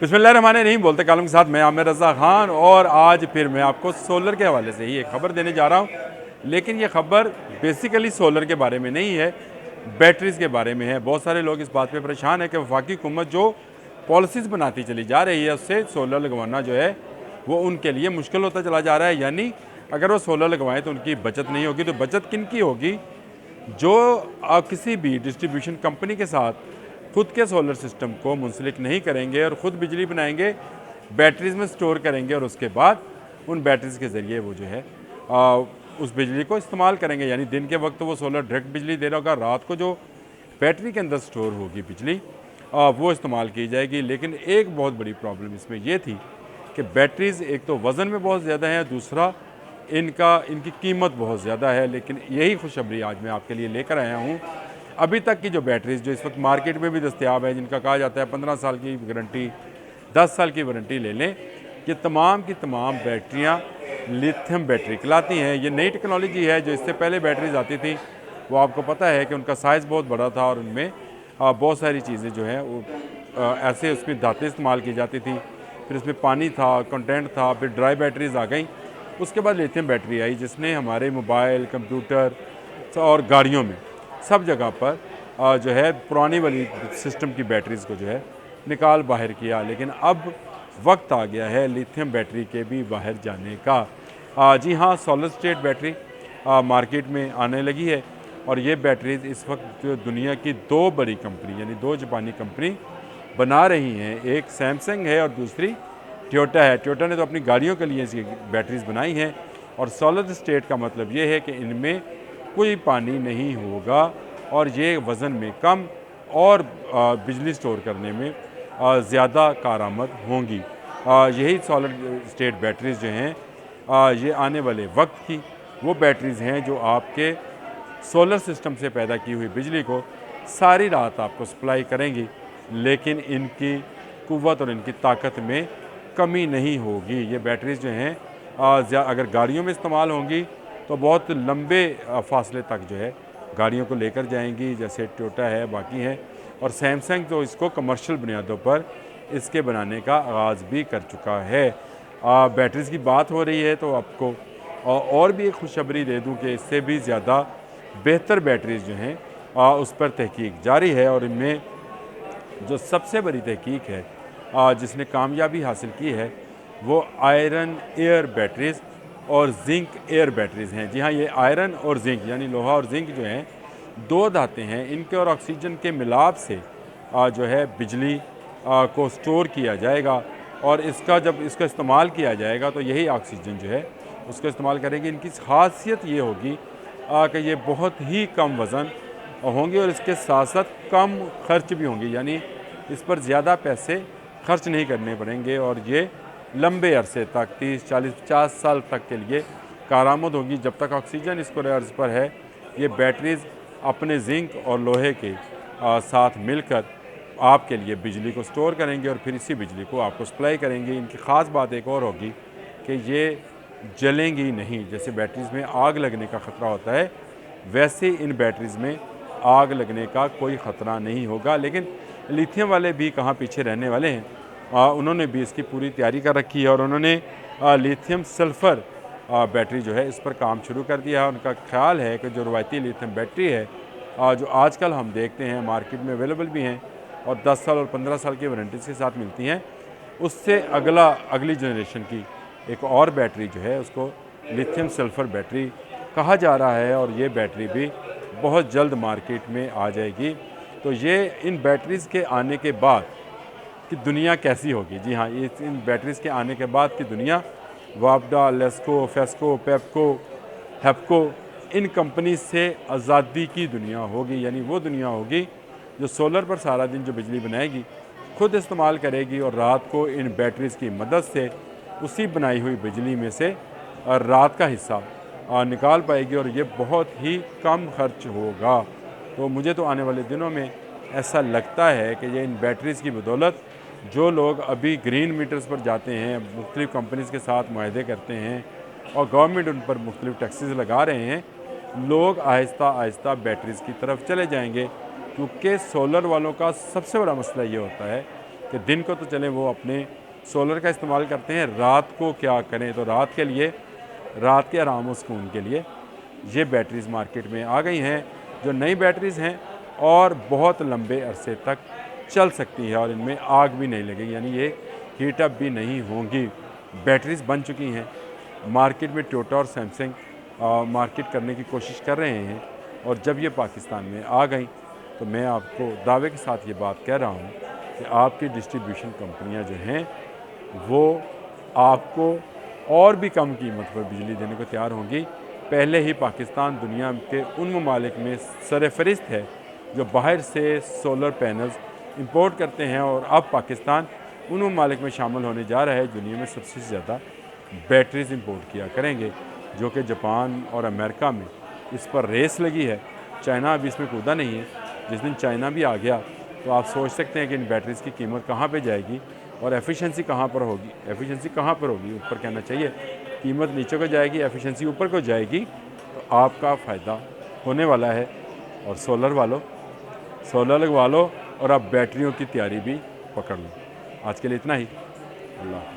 बिस्मिल्लाहिर्रहमानिर्रहीम। बोलते कालम के साथ मैं आमिर रज़ा ख़ान और आज फिर मैं आपको सोलर के हवाले से ही एक ख़बर देने जा रहा हूँ। लेकिन ये ख़बर बेसिकली सोलर के बारे में नहीं है, बैटरीज़ के बारे में है। बहुत सारे लोग इस बात पे परेशान है कि वफाकी हुकूमत जो पॉलिसीज़ बनाती चली जा रही है उससे सोलर लगवाना जो है वो उनके लिए मुश्किल होता चला जा रहा है। यानी अगर वो सोलर लगवाएँ तो उनकी बचत नहीं होगी। तो बचत किन की होगी? जो किसी भी डिस्ट्रीब्यूशन कंपनी के साथ खुद के सोलर सिस्टम को मुंसलिक नहीं करेंगे और ख़ुद बिजली बनाएंगे, बैटरीज़ में स्टोर करेंगे और उसके बाद उन बैटरीज़ के ज़रिए वो जो है उस बिजली को इस्तेमाल करेंगे। यानी दिन के वक्त वो सोलर डायरेक्ट बिजली दे रहा होगा, रात को जो बैटरी के अंदर स्टोर होगी बिजली वो इस्तेमाल की जाएगी। लेकिन एक बहुत बड़ी प्रॉब्लम इसमें यह थी कि बैटरीज़ एक तो वज़न में बहुत ज़्यादा है, दूसरा इनकी कीमत बहुत ज़्यादा है। लेकिन यही खुशखबरी आज मैं आपके लिए लेकर आया हूँ। अभी तक की जो बैटरीज़ जो इस वक्त मार्केट में भी दस्तयाब है, जिनका कहा जाता है 15 साल की गारंटी, 10 साल की वारंटी ले लें, ये तमाम की तमाम बैटरियाँ लिथियम बैटरी कहलाती हैं। ये नई टेक्नोलॉजी है। जो इससे पहले बैटरीज आती थी वो आपको पता है कि उनका साइज़ बहुत बड़ा था और उनमें बहुत सारी चीज़ें जो हैं वो ऐसे उसमें धातें इस्तेमाल की जाती थी, फिर उसमें पानी था, कंटेंट था, फिर ड्राई बैटरीज आ गई। उसके बाद लिथियम बैटरी आई जिसने हमारे मोबाइल, कंप्यूटर और गाड़ियों में सब जगह पर जो है पुरानी वाली सिस्टम की बैटरीज़ को जो है निकाल बाहर किया। लेकिन अब वक्त आ गया है लिथियम बैटरी के भी बाहर जाने का। जी हाँ, सॉलिड स्टेट बैटरी मार्केट में आने लगी है और ये बैटरीज इस वक्त जो दुनिया की दो बड़ी कंपनी यानी दो जापानी कंपनी बना रही हैं। एक सैमसंग है और दूसरी टोयोटा है। टोयोटा ने तो अपनी गाड़ियों के लिए इसकी बैटरीज बनाई हैं और सॉलिड स्टेट का मतलब ये है कि इनमें कोई पानी नहीं होगा और ये वज़न में कम और बिजली स्टोर करने में ज़्यादा कारआमद होंगी। यही सॉलिड स्टेट बैटरीज़ जो हैं ये आने वाले वक्त की वो बैटरीज़ हैं जो आपके सोलर सिस्टम से पैदा की हुई बिजली को सारी रात आपको सप्लाई करेंगी, लेकिन इनकी कुव्वत और इनकी ताकत में कमी नहीं होगी। ये बैटरीज़ जो हैं अगर गाड़ियों में इस्तेमाल होंगी तो बहुत लंबे फासले तक जो है गाड़ियों को लेकर जाएंगी, जैसे टोयोटा है, बाकी हैं। और सैमसंग तो इसको कमर्शियल बुनियादों पर इसके बनाने का आगाज़ भी कर चुका है। बैटरीज़ की बात हो रही है तो आपको और भी एक खुशखबरी दे दूं कि इससे भी ज़्यादा बेहतर बैटरीज़ जो हैं उस पर तहकीक जारी है और इनमें जो सबसे बड़ी तहकीक है जिसने कामयाबी हासिल की है वो आयरन एयर बैटरीज़ और जिंक एयर बैटरीज़ हैं। जी हाँ, ये आयरन और जिंक यानी लोहा और जिंक जो हैं दो धातें हैं, इनके और ऑक्सीजन के मिलाप से जो है बिजली को स्टोर किया जाएगा और जब इसका इस्तेमाल किया जाएगा तो यही ऑक्सीजन जो है उसका इस्तेमाल करेंगे। इनकी खासियत ये होगी कि ये बहुत ही कम वज़न होंगे और इसके साथ साथ कम खर्च भी होंगे, यानी इस पर ज़्यादा पैसे खर्च नहीं करने पड़ेंगे और ये लंबे अरसे तक 30, 40, 50 साल तक के लिए कारआमद होगी। जब तक ऑक्सीजन इसको अर्ज़ पर है ये बैटरीज़ अपने जिंक और लोहे के साथ मिलकर आपके लिए बिजली को स्टोर करेंगे और फिर इसी बिजली को आपको सप्लाई करेंगे। इनकी ख़ास बात एक और होगी कि ये जलेंगी नहीं। जैसे बैटरीज़ में आग लगने का ख़तरा होता है वैसे इन बैटरीज़ में आग लगने का कोई ख़तरा नहीं होगा। लेकिन लिथियम वाले भी कहाँ पीछे रहने वाले हैं, उन्होंने भी इसकी पूरी तैयारी कर रखी है और उन्होंने लिथियम सल्फ़र बैटरी जो है इस पर काम शुरू कर दिया है। उनका ख्याल है कि जो रवायती लिथियम बैटरी है जो आजकल हम देखते हैं मार्केट में अवेलेबल भी हैं और 10 साल और 15 साल की वारंटी के साथ मिलती हैं, उससे अगली जनरेशन की एक और बैटरी जो है उसको लिथियम सल्फ़र बैटरी कहा जा रहा है और ये बैटरी भी बहुत जल्द मार्केट में आ जाएगी। तो ये इन बैटरीज़ के आने के बाद कि दुनिया कैसी होगी। जी हाँ, ये इन बैटरीज़ के आने के बाद की दुनिया वापडा, लेस्को, फेस्को, पेप्को, हेप्को इन कंपनी से आज़ादी की दुनिया होगी। यानी वो दुनिया होगी जो सोलर पर सारा दिन जो बिजली बनाएगी खुद इस्तेमाल करेगी और रात को इन बैटरीज़ की मदद से उसी बनाई हुई बिजली में से रात का हिस्सा निकाल पाएगी और ये बहुत ही कम खर्च होगा। तो मुझे तो आने वाले दिनों में ऐसा लगता है कि ये इन बैटरीज़ की बदौलत जो लोग अभी ग्रीन मीटर्स पर जाते हैं, मुख्तलिफ़ कंपनीज़ के साथ मुआहदे करते हैं और गवर्नमेंट उन पर मुख्तलिफ़ टैक्सेस लगा रहे हैं, लोग आहिस्ता आहिस्ता बैटरीज़ की तरफ चले जाएंगे। क्योंकि सोलर वालों का सबसे बड़ा मसला ये होता है कि दिन को तो चलें वो अपने सोलर का इस्तेमाल करते हैं, रात को क्या करें। तो रात के लिए, रात के आराम और सुकून के लिए ये बैटरीज़ मार्केट में आ गई हैं, जो नई बैटरीज़ हैं और बहुत लंबे अरसे तक चल सकती है और इनमें आग भी नहीं लगेगी, यानी ये हीट अप भी नहीं होंगी। बैटरीज़ बन चुकी हैं मार्केट में, टोयोटा और सैमसंग मार्केट करने की कोशिश कर रहे हैं, और जब ये पाकिस्तान में आ गई तो मैं आपको दावे के साथ ये बात कह रहा हूँ कि आपकी डिस्ट्रीब्यूशन कंपनियाँ जो हैं वो आपको और भी कम कीमत पर बिजली देने को तैयार होंगी। पहले ही पाकिस्तान दुनिया के उन ममालिक में सरफहरिस्त है जो बाहर से सोलर पैनल्स इंपोर्ट करते हैं, और अब पाकिस्तान उन ममालिक में शामिल होने जा रहा है दुनिया में सबसे ज़्यादा बैटरीज़ इंपोर्ट किया करेंगे, जो कि जापान और अमेरिका में इस पर रेस लगी है। चाइना अभी इसमें कूदा नहीं है। जिस दिन चाइना भी आ गया तो आप सोच सकते हैं कि इन बैटरीज़ की कीमत कहाँ पे जाएगी और एफिशिएंसी कहाँ पर होगी। एफिशिएंसी कहाँ पर होगी, ऊपर कहना चाहिए। कीमत नीचे को जाएगी, एफिशिएंसी ऊपर को जाएगी, तो आपका फ़ायदा होने वाला है। और सोलर वालों, सोलर लगवा लो और अब बैटरियों की तैयारी भी पकड़ लो। आज के लिए इतना ही। अल्लाह।